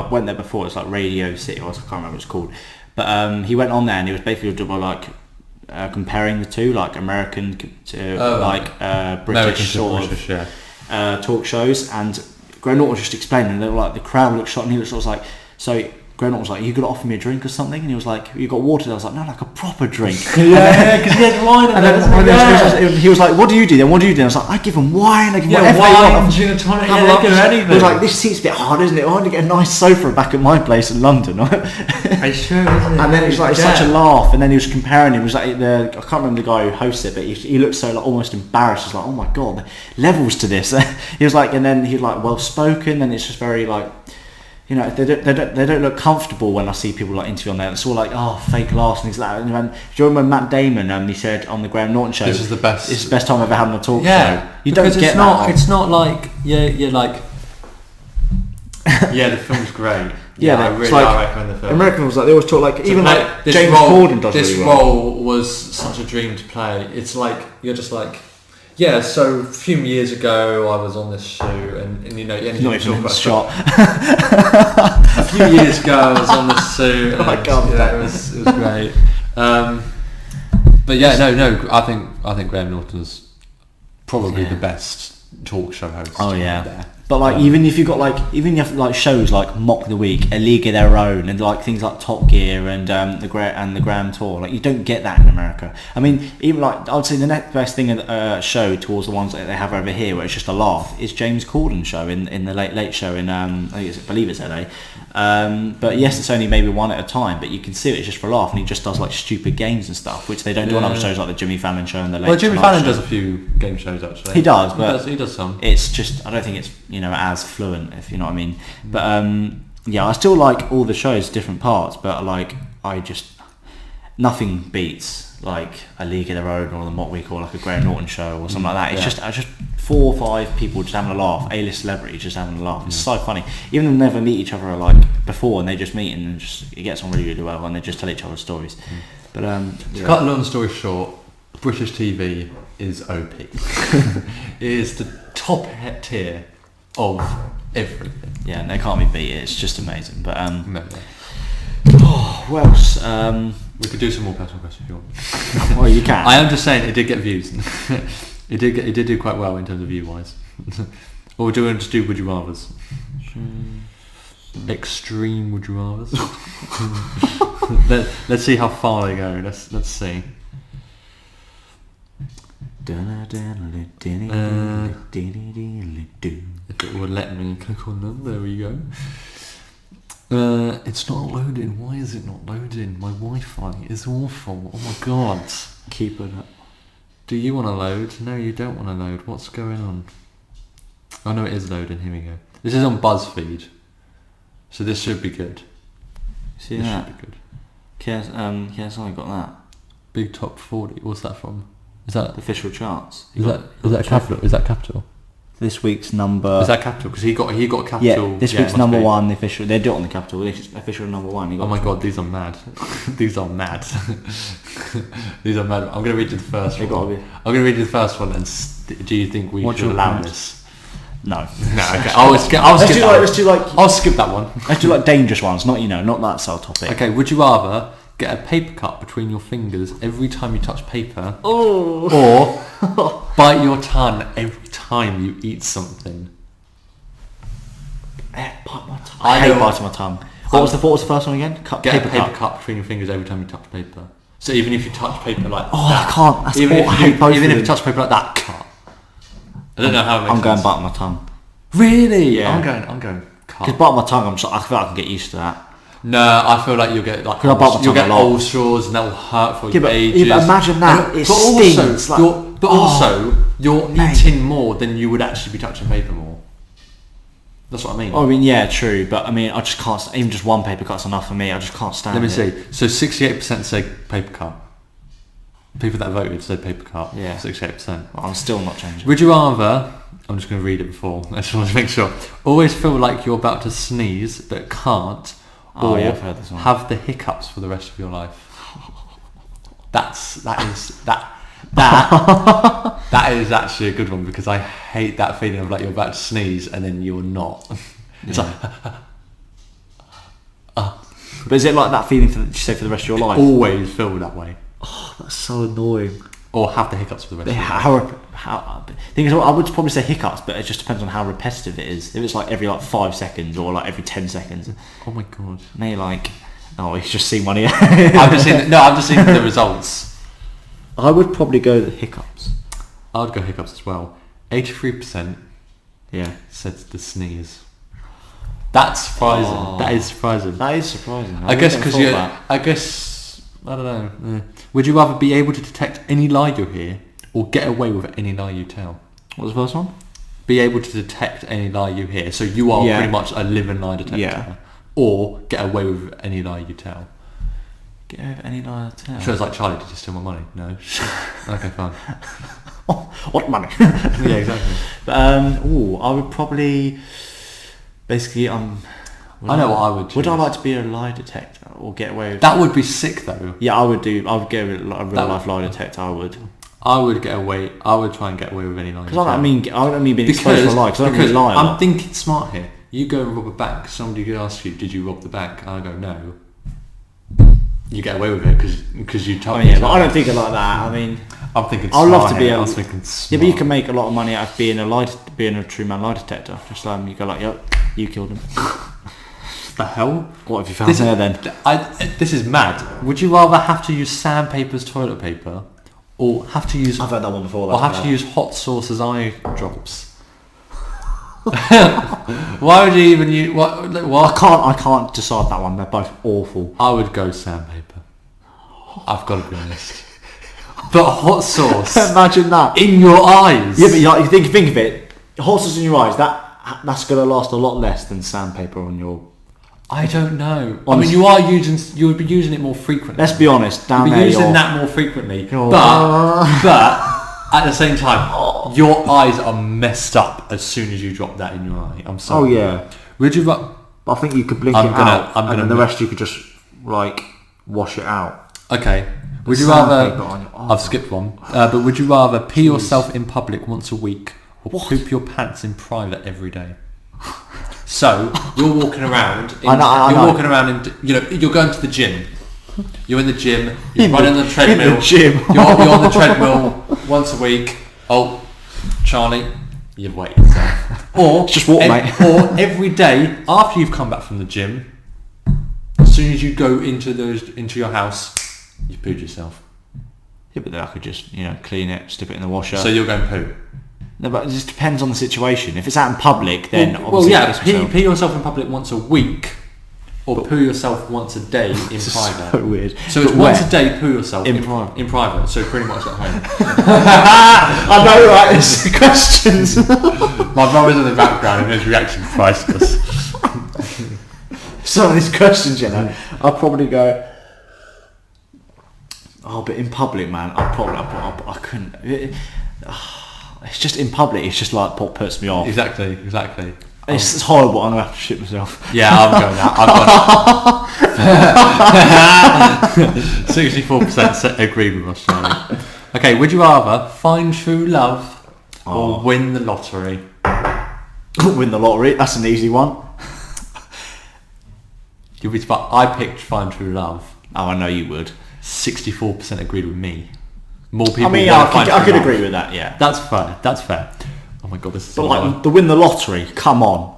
went there before. It's like Radio City, I can't remember what it's called, but he went on there and he was basically like comparing the two, like American to British sort of talk shows, and Graham Norton was just explaining, and they were like the crowd looked shocked and he was like, so Graham Norton was like, you got to offer me a drink or something, and he was like, you got water? I was like, no, like a proper drink. Because he had wine in there. He was like, what do you do then? I was like, I give them wine, I give them whatever wine, gin and tonic, anything. He was like, this seat's a bit hard, isn't it? I want to get a nice sofa back at my place in London. It's true, isn't it? And then it was like such a laugh, and then he was comparing, it was like I can't remember the guy who hosts it, but he looked so like almost embarrassed. He was like, oh my god, levels to this. He was like, and then he was like well spoken, and it's just very like, they don't look comfortable when I see people like interview on there. It's all like fake laughs and things like that. And do you remember Matt Damon? He said on the Graham Norton show, "This is the best. It's the best time I've ever had on a talk show." You don't get that. It's not like you're like. The film's great. I really recommend the film. American was like they always talk like even like James Corden does. This role was such a dream to play. It's like you're just like. Yeah, so a few years aw I was on this show, and not even in the shot. A few years ago I was on this show. Oh my god, it was great. But yeah, no, I think Graham Norton's probably the best talk show host. Oh yeah. There. But like even if you have like shows like Mock the Week, A League of Their Own, and like things like Top Gear and the Grand Tour, like you don't get that in America. I mean, even like I'd say the next best thing show towards the ones that they have over here, where it's just a laugh, is James Corden's show in the Late Show in I believe it's LA. But yes, it's only maybe one at a time, but you can see it's just for a laugh, and he just does like stupid games and stuff, which they don't do on other shows like the Jimmy Fallon show and the Late. Well, Jimmy Fallon does a few game shows actually. He does, but he does some. It's just I don't think it's as fluent, if you know what I mean. But I still like all the shows, different parts, but like I just nothing beats like a League of Their Own or the Mock Week or like a Graham Norton show or something like that. It's just 4 or 5 people just having a laugh, A-list celebrities just having a laugh. It's so funny. Even though they never meet each other like before, and they just meet and just it gets on really, really well, and they just tell each other stories. But to cut a long story short, British TV is OP. It is the top tier of everything. Yeah, and they can't be beat. It's just amazing. But what else? We could do some more personal questions if you want. Well, you can. I am just saying it did get views. It did do quite well in terms of view wise. Or do you want to do would you rather's? Extreme would you rather's? Let's see how far they go. Let's see. If it would let me click on them, there we go. It's not loading. Why is it not loading? My Wi-Fi is awful. Oh my god. Keep it up. Do you want to load? No, you don't want to load. What's going on? Oh no, it is loading. Here we go. This is on BuzzFeed, so this should be good. See this that? Should be good. KSI got that. Big Top 40. What's that from? Is that the official charts? Is that capital? Is that capital? This week's number. Is that capital? Because he got capital. Yeah, this week's number one. The official. They do it on the capital. This official number one. Oh my god, these are mad. These are mad. These are mad. I'm going to read you the first one. I'm going to read you the first one, and do you think we should allow this? No. No. Okay. I'll skip that one. Let's do like dangerous ones. Not not that sort of topic. Okay. Would you rather get a paper cut between your fingers every time you touch paper, or bite your tongue every time you eat something? Bite my tongue. I hate biting my tongue. What was the first one again? Get a paper cut between your fingers every time you touch paper. So even if you touch paper like that, I can't. That's even if you touch paper like that, cut. I don't know how it makes I'm going sense. biting my tongue. Really? Yeah. I'm going cut. Because biting my tongue, I feel like I can get used to that. No, I feel like you'll get ulcers and that will hurt for ages. Yeah, but imagine that. It stings. Also, you're eating more than you would actually be touching paper more. That's what I mean. I mean, yeah, true. But I mean, I just can't. Even just one paper cut's enough for me. I just can't stand it. Let me see. So 68% said paper cut. People that voted said paper cut. Yeah. 68%. Well, I'm still not changing. Would you rather... I'm just going to read it before. I just want to make sure. Always feel like you're about to sneeze but can't. Or I've heard this one. Have the hiccups for the rest of your life. That is actually a good one, because I hate that feeling of like you're about to sneeze and then you're not. It's like But is it like that feeling for the rest of your life? Always feel that way. Oh, that's so annoying. Or have the hiccups for the rest of your life. Thing is, I would probably say hiccups, but it just depends on how repetitive it is. If it's like every 5 seconds or like every 10 seconds. Oh my god. Maybe he's just seen one here. I've just seen the results. I would probably go the hiccups. I would go hiccups as well. 83% said the sneeze. That's surprising. Oh. That is surprising. I guess because I don't know. Would you rather be able to detect any lie you hear, or get away with any lie you tell? What was the first one? Be able to detect any lie you hear, so you are pretty much a living lie detector. Yeah. Or get away with any lie you tell. Get away with any lie I tell. Sure, it's like, Charlie, did you steal my money? No. Okay, fine. What money? Yeah, exactly. But I would probably basically I know what I would choose. Would I like to be a lie detector or get away with that? Would be sick though. Yeah, I would go with a real life lie detector. I would try and get away with any lie. Because I don't mean being exposed for a lie. Because I don't really lie. I'm thinking smart here. You go and rob a bank. Somebody could ask you, "Did you rob the bank?" And I go, "No." You get away with it because you told me. But I don't think it like that. I mean, I'm thinking. I'd love to be. I was thinking smart. Yeah, but you can make a lot of money out of being a true man lie detector. Just you go like, "Yep, you killed him." The hell? What have you found there then? This is mad. Would you rather have to use sandpaper as toilet paper, or have to use? I've heard that one before. Or have to use hot sauce as eye drops? Why would you even use? What? I can't decide that one. They're both awful. I would go sandpaper. I've got to be honest. But hot sauce. Imagine that in your eyes. Yeah, but you think of it. Hot sauce in your eyes. That's going to last a lot less than sandpaper on your. I don't know. Honestly. I mean, you would be using it more frequently. Let's be honest, down You'd be there using that more frequently. Oh. But at the same time, your eyes are messed up as soon as you drop that in your eye. I'm sorry. Oh yeah. Would you? But I think you could blink it out, and then the rest you could just like wash it out. Okay. Would you sandpaper rather? I've skipped one. But would you rather pee yourself in public once a week or poop your pants in private every day? So you're walking around. You're walking around, and you're going to the gym. You're in the gym. You're running the treadmill. In the gym. You're on the treadmill once a week. Oh, Charlie, you've waited. Or just walk, mate. Or every day after you've come back from the gym, as soon as you go into your house, you pooed yourself. Yeah, but then I could just clean it, stick it in the washer. So you're going poo. No, but it just depends on the situation. If it's out in public, then pee yourself in public once a week, or poo yourself once a day in private. So weird. So it's once a day, poo yourself in private. In private. So pretty much at home. I know, right? It's the questions. My brother's in the background and his reaction is priceless. Some of these questions, I'll probably go. Oh, but in public, man, I couldn't. It's just in public. It's just like what puts me off. Exactly. It's horrible. I'm gonna have to shit myself. Yeah, I'm going out. I've got 64% agree with us, Charlie. Okay, would you rather find true love or win the lottery? Win the lottery. That's an easy one. You'll be surprised. I picked find true love. Oh, I know you would. 64% agreed with me. More people. I mean, I could agree with that. Yeah, that's fair. Oh my god, this is. But like the win the lottery. Come on.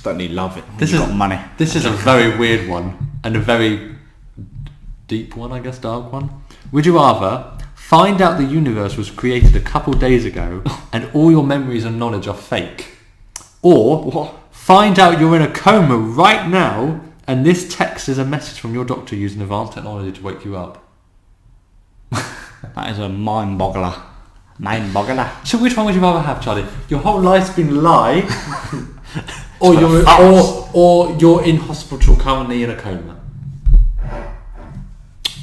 Don't need love it. You've got money. This is a very weird one and a very deep one, I guess, dark one. Would you rather find out the universe was created a couple days ago and all your memories and knowledge are fake, or find out you're in a coma right now and this text is a message from your doctor using advanced technology to wake you up? That is a mind boggler. So which one would you rather have, Charlie? Your whole life's been a lie, or you're in hospital currently in a coma.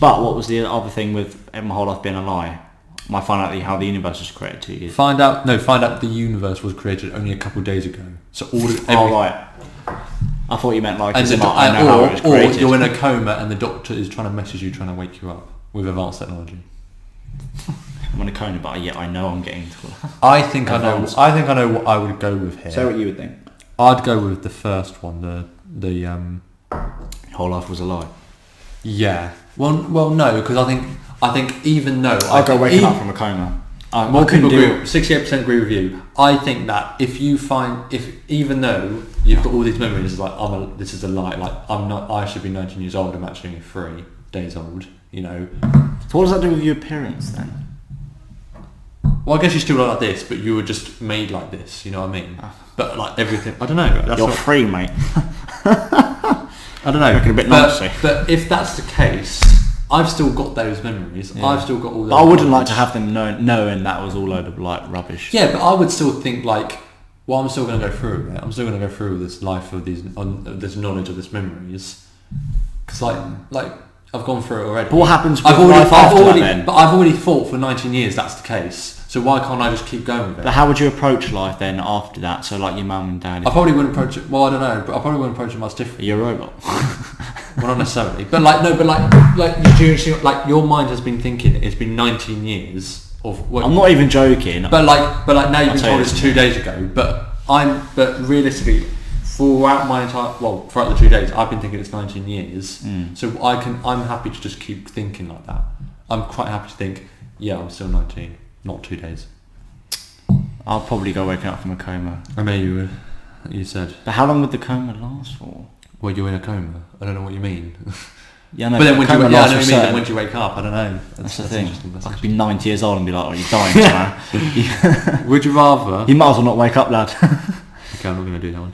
But what was the other thing with my whole life being a lie? I find out how the universe was created 2 years. Find out the universe was created only a couple of days ago. So right. I thought you meant like, I know how it was created. Or you're in a coma and the doctor is trying to message you, trying to wake you up with advanced technology. I'm in a coma, but I know I'm getting to. I think I know what I would go with here. So what you would think? I'd go with the first one. The whole life was a lie. Yeah. Well, no, because I think even though I'll go waking up from a coma. More people agree. 68% agree with you. I think that if even though you've got all these memories, like this is a lie. Like I should be 19 years old. I'm actually only 3 days old. So what does that do with your appearance then? Well, I guess you still look like this, but you were just made like this. You know what I mean? But like everything, I don't know. You're free, mate. I don't know. Looking a bit nasty. But if that's the case, I've still got those memories. Yeah. I've still got all those. But I wouldn't like to have them knowing that was all load of like rubbish. Yeah, but I would still think like, well, I'm still going to go through it. I'm still going to go through this life of this knowledge of this memories, because like I've gone through it already. But what happens with life after that then? But I've already thought for 19 years that's the case. So why can't I just keep going with it? But how would you approach life then after that? So like your mum and dad. I probably wouldn't approach it. Well, I don't know, but I probably wouldn't approach it much differently. You're a robot. Well, not necessarily, but your mind has been thinking it's been 19 years of. Well, I'm not even joking. But now you've been told it's 2 days ago. But realistically, throughout the 2 days, I've been thinking it's 19 years. So I'm happy to just keep thinking like that. I'm quite happy to think, yeah, I'm still 19, not 2 days. I'll probably go waking up from a coma. I know you would. You said. But how long would the coma last for? Well, you're in a coma. I don't know what you mean. Yeah, no, but then when you wake up, then when you wake up, I don't know. That's the thing. I could be 90 years old and be like, oh, you're dying tomorrow. Would you rather? You might as well not wake up, lad. Okay, I'm not going to do that one.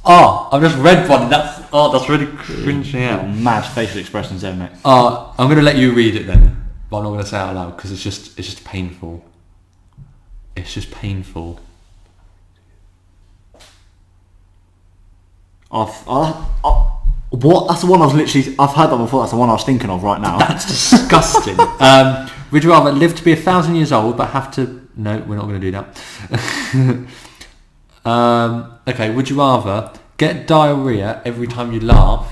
I've just read one. That's really cringing out. Mad facial expressions there, mate. I'm going to let you read it then, but I'm not going to say it out loud because it's just painful. It's just painful. What? That's the one I've heard that before. That's the one I was thinking of right now. That's disgusting. Would you rather live to be 1,000 years old but have to... No, we're not going to do that. Okay, would you rather get diarrhea every time you laugh?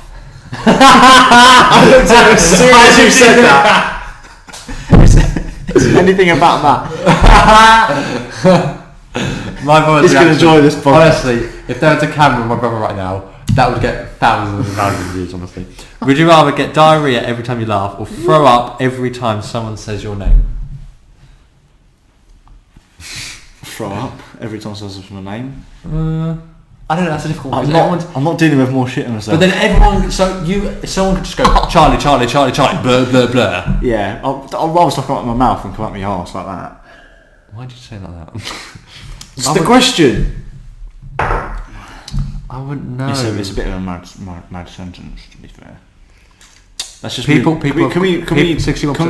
I looked at it as soon as you said that. Is there anything about that? My brother's going to enjoy this podcast. Honestly, if there was a camera on my brother right now, that would get thousands and thousands of views, honestly. Would you rather get diarrhea every time you laugh or throw up every time someone says your name? Throw up every time someone says my name? I don't know, that's a difficult one. I'm not dealing with more shit than myself. But then everyone, someone could just go, Charlie, Charlie, Charlie, Charlie, blur, blur, blur. Yeah, I'll rather stuff out my mouth than come out my arse like that. Why did you say it like that? It's the question. I wouldn't know. It's a bit of a mad sentence, to be fair. Let's just Can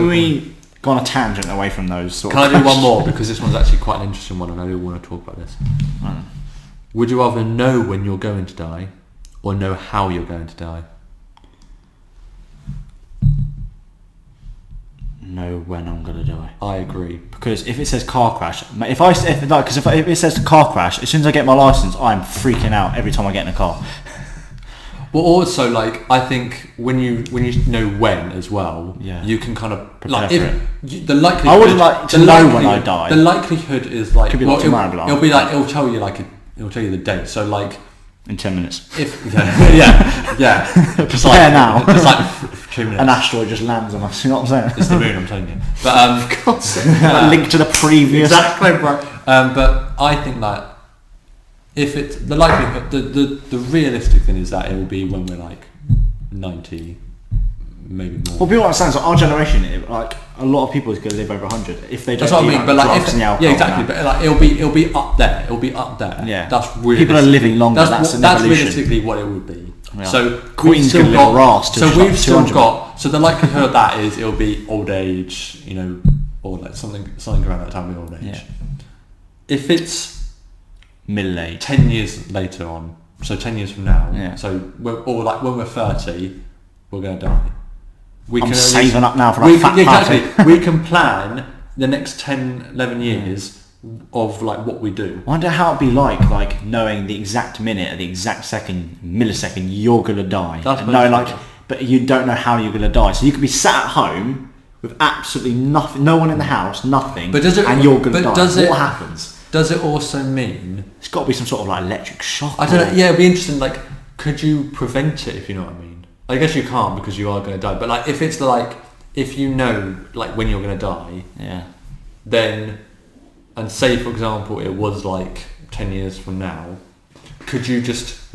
we go on a tangent away from those sort of questions? Can I do one more? Because this one's actually quite an interesting one and I do want to talk about this. Would you rather know when you're going to die or know how you're going to die? Know when I'm gonna die. I agree. Because if it says car crash, if it says car crash, as soon as I get my license, I'm freaking out every time I get in a car. Well, also, like, I think when you know when as well, you can kind of prepare for it. The likelihood. I wouldn't like to know when I die. The likelihood is like could be like tomorrow. It'll be like it'll tell you the date. So like in 10 minutes. Yeah. Just like now. Just like 2 minutes. An asteroid just lands on us. You know what I'm saying? It's the moon, I'm telling you. But for God's sake, link to the previous. Exactly, bro. But I think that if it's the likelihood, the realistic thing is that it will be when we're like 90, maybe more. Well, people understand. So our generation, like a lot of people is going to live over 100 if they don't. That's what I mean. But like, exactly. But like, it'll be up there. It'll be up there. Yeah, that's really. People are living longer. That's realistically what it would be. Yeah. So Queen's going to live last. So we've still got. So the likelihood of that is it'll be old age, or like something around that time of old age. Yeah. If it's middle age, 10 years later on, so 10 years from now, so when we're 30, we're going to die. I'm saving up now for that fat party. We can plan the next 10, 11 years of like what we do. I wonder how it'd be like knowing the exact minute, the exact millisecond you're going to die. But you don't know how you're going to die. So you could be sat at home with absolutely nothing, no one in the house, nothing, and you're going to die. What happens? Does it also mean... It's got to be some sort of like electric shock. I don't know, it'd be interesting, like, could you prevent it, if you know what I mean? I guess you can't because you are going to die, but like, if it's like, if you know, like, when you're going to die, then, and say, for example, it was like 10 years from now, could you just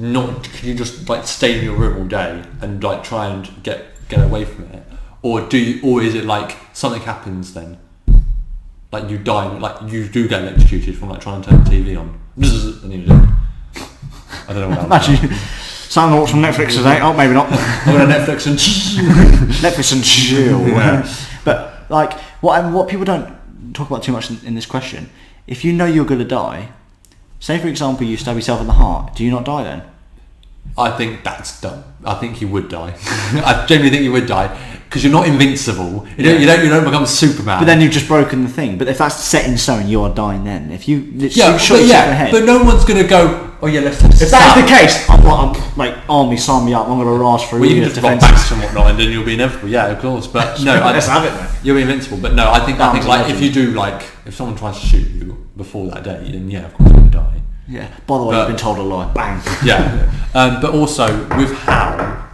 like stay in your room all day and like try and get away from it? Or is it like something happens then? Like you die, like you do get electrocuted from like trying to turn the TV on. I don't know what that was. Imagine someone watch some Netflix today. Oh, maybe not. I'm going to Netflix and chill. Yeah. But like what people don't talk about too much in this question, if you know you're going to die, say for example you stab yourself in the heart, do you not die then? I think that's dumb. I think you would die. I genuinely think you would die because you're not invincible. You don't become Superman. But then you've just broken the thing. But if that's set in stone, you are dying then. If you shoot yourself in the head. But no one's going to go, oh yeah, let's if that's the case, I'm like, army, sign me up. I'm going to rise through. Well, you can just rock backs and whatnot, and then you'll be inevitable. Yeah, of course. But no, let's have it, man. You'll be invincible. But no, I think like if you do like if someone tries to shoot you before that day, then yeah, of course you're going to die. Yeah. By the way, you've been told a lie. Bang. Yeah. But also with how,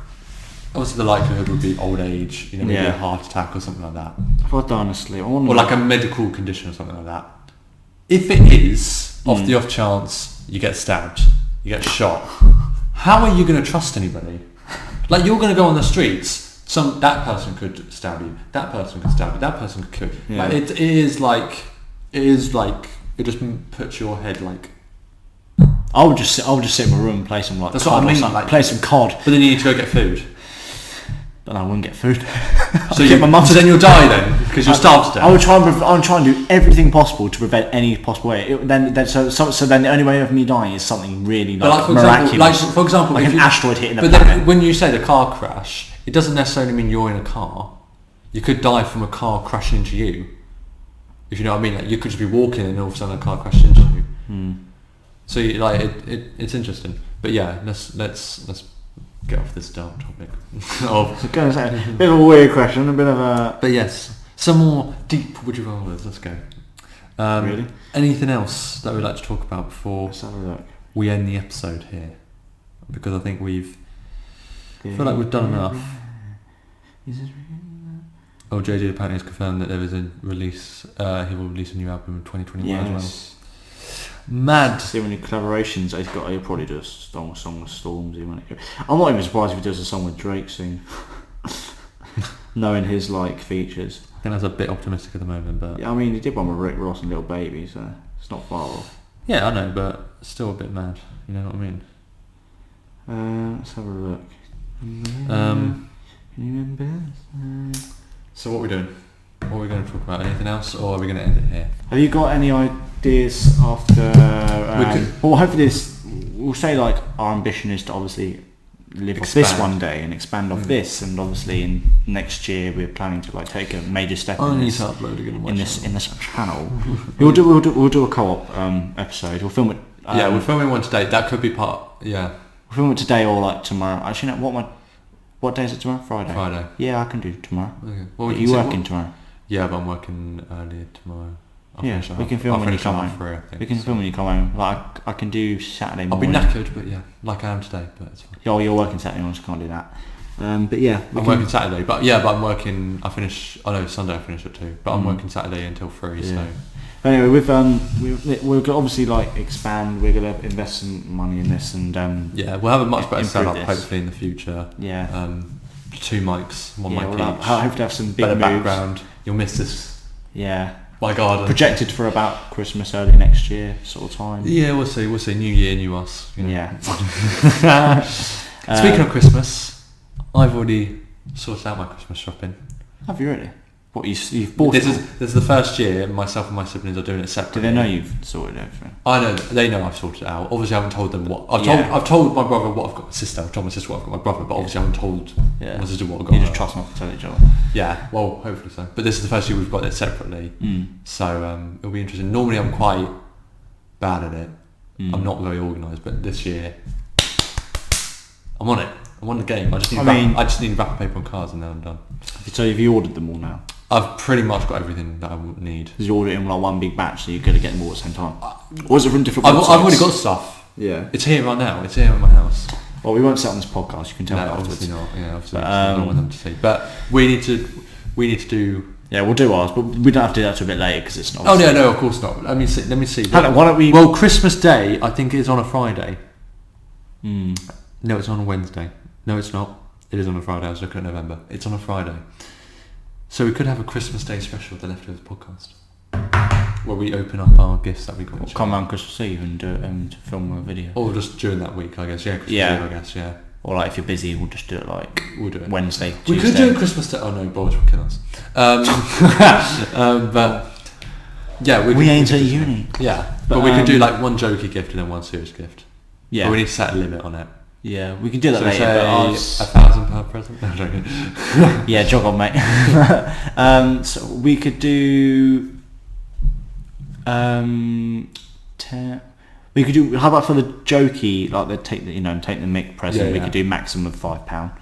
obviously the likelihood would be old age, maybe a heart attack or something like that. But honestly, or like a medical condition or something like that. If it is off the off chance you get stabbed, you get shot, how are you going to trust anybody? Like you're going to go on the streets. That person could stab you. That person could stab you. That person could kill you. Yeah. Like it is like it just puts your head like. I would just sit in my room and play some like. That's what I mean. Like play some COD. But then you need to go get food. But I wouldn't get food. So then you'll die then because you'll starve to death. I would try and do everything possible to prevent any possible way. Then the only way of me dying is something really miraculous. For example, like an asteroid hitting a planet. But then when you say the car crash, it doesn't necessarily mean you're in a car. You could die from a car crashing into you. If you know what I mean, like you could just be walking and all of a sudden a car crashed into you. So it's interesting. But yeah, let's get off this dark topic. A bit of a weird question, a bit of a... But yes, some more deep would you rather. Let's go. Really? Anything else that we'd like to talk about before we end the episode here? Because I think I feel like we've done enough. Oh, JJ apparently has confirmed that there is a release. He will release a new album in 2021 as well. Mad. See many collaborations he'll probably do a song with Stormzy. I'm not even surprised if he does a song with Drake soon. Knowing his features. I think that's a bit optimistic at the moment, but yeah, I mean he did one with Rick Ross and Lil Baby, so it's not far off. Yeah, I know, but still a bit mad. You know what I mean? Let's have a look. Can you remember? So what are we doing? What are we going to talk about? Anything else, or are we going to end it here? Have you got any ideas after? Well, hopefully we'll say our ambition is to obviously live off this one day and expand off this, and obviously in next year we're planning to take a major step in this channel. we'll do a co-op episode. We'll film it. We're filming one today. That could be part. Yeah, we'll film it today or tomorrow. Actually, what day is it tomorrow? Friday. Yeah, I can do tomorrow. Okay. Well, are you working tomorrow? Yeah, but I'm working earlier tomorrow. We can film when you come home. We can film when you come home. I can do Saturday morning. I'll be knackered, but yeah, like I am today, but it's fine. Oh, you're working Saturday morning, so can't do that. But yeah, I'm working Saturday, but I'm working. Sunday I finish at 2, but I'm working Saturday until 3. Yeah. So anyway, we're gonna obviously expand. We're gonna invest some money in this, and we'll have a much better setup hopefully in the future. Yeah. 2 mics, one mic each. I hope to have some big better moves. Background. You'll miss this. Yeah. My garden. Projected for about Christmas, early next year sort of time. Yeah, we'll see. New year, new us. You know. Yeah. Speaking of Christmas, I've already sorted out my Christmas shopping. Have you really? What you've bought? This is the first year myself and my siblings are doing it separately. Do they know you've sorted everything? I know. They know I've sorted it out. Obviously, I haven't told them what I've told my brother what I've got. I've told my sister what I've got. My brother, but obviously I haven't told my sister what I've got. You just trust not to tell each other. Yeah. Well, hopefully so. But this is the first year we've got it separately, so it'll be interesting. Normally, I'm quite bad at it. I'm not very organised, but this year I'm on it. I'm on the game. I just need wrapper paper and cards, and then I'm done. So have you ordered them all now? I've pretty much got everything that I would need. Because you order it in one big batch, so you're going to get them all at the same time. Or is it from different websites? I've already got stuff. Yeah. It's here right now. It's here in my house. Well, we won't set on this podcast. You can tell me afterwards. Obviously not. Yeah, obviously I don't want them to see. But we need to do. Yeah, we'll do ours, but we don't have to do that till a bit later because it's not. Oh no, of course not. Let me see. Why don't we? Well, Christmas Day, I think, is on a Friday. No, it's on a Wednesday. No, it's not. It is on a Friday. I was looking at November. It's on a Friday. So we could have a Christmas Day special of the Leftovers podcast, where we open up our gifts that we got. We'll come around Christmas Eve and do it, to film a video. Or just during that week, I guess. Yeah, Christmas Eve, I guess. Yeah. Or if you're busy, we'll just do it we'll do it Wednesday. We Tuesday. could do it Christmas Day. Oh no, Boris will kill us. But yeah, we ain't at uni. Yeah, but we could do one jokey gift and then one serious gift. Yeah, but we need to set a limit on it. Yeah, we can do that later. But $1,000 per present. No, I'm joking. Yeah, jog on, mate. So we could do. We could do. How about for the jokey, take the mick present? We could do maximum of £5,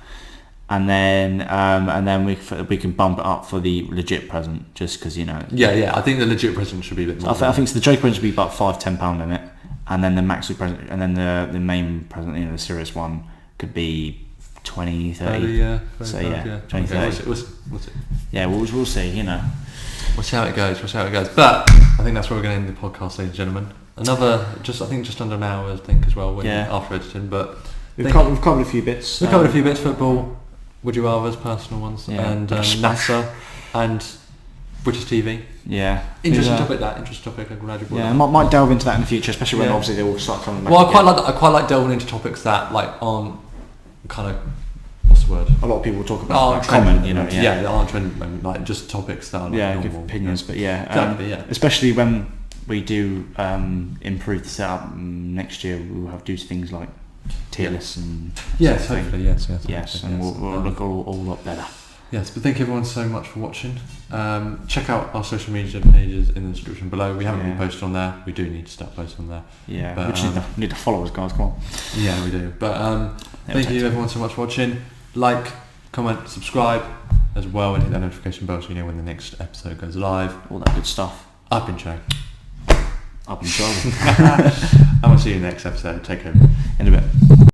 and then we can bump it up for the legit present, just because Yeah. I think the legit present should be a bit more. I think so. The jokey present should be about £5-10 in it. And then the maximum present, and then the main present, the serious one, could be 20, 30. Yeah. So 20, 30. What's it? Yeah, we'll see. We'll see how it goes. But I think that's where we're going to end the podcast, ladies and gentlemen. Just under an hour, I think, as well. After editing, but we've covered a few bits. We've covered a few bits: football, would you rather's, personal ones, and NASA, and British TV. Yeah. Interesting topic. I'm glad you brought it up. Might delve into that in the future, especially when obviously they all start coming back. Well, I quite like delving into topics that aren't kind of, what's the word? A lot of people talk about comment, you know. Yeah, the aren't trending at the moment, like just topics that are like give normal, opinions, but exactly, especially when we do improve the setup next year, we'll have do things like tier lists and hopefully, yes, and we'll look all a lot better. Yes, but thank you everyone so much for watching. Check out our social media pages in the description below. We haven't been posted on there. We do need to start posting on there. Yeah, but, we just need to follow us, guys. Come on. Yeah, we do. But thank you everyone so much for watching. Like, comment, subscribe as well, and hit that notification bell so you know when the next episode goes live. All that good stuff. I've been Joe. I've been Charlie. And we'll see you in the next episode. Take care. In a bit.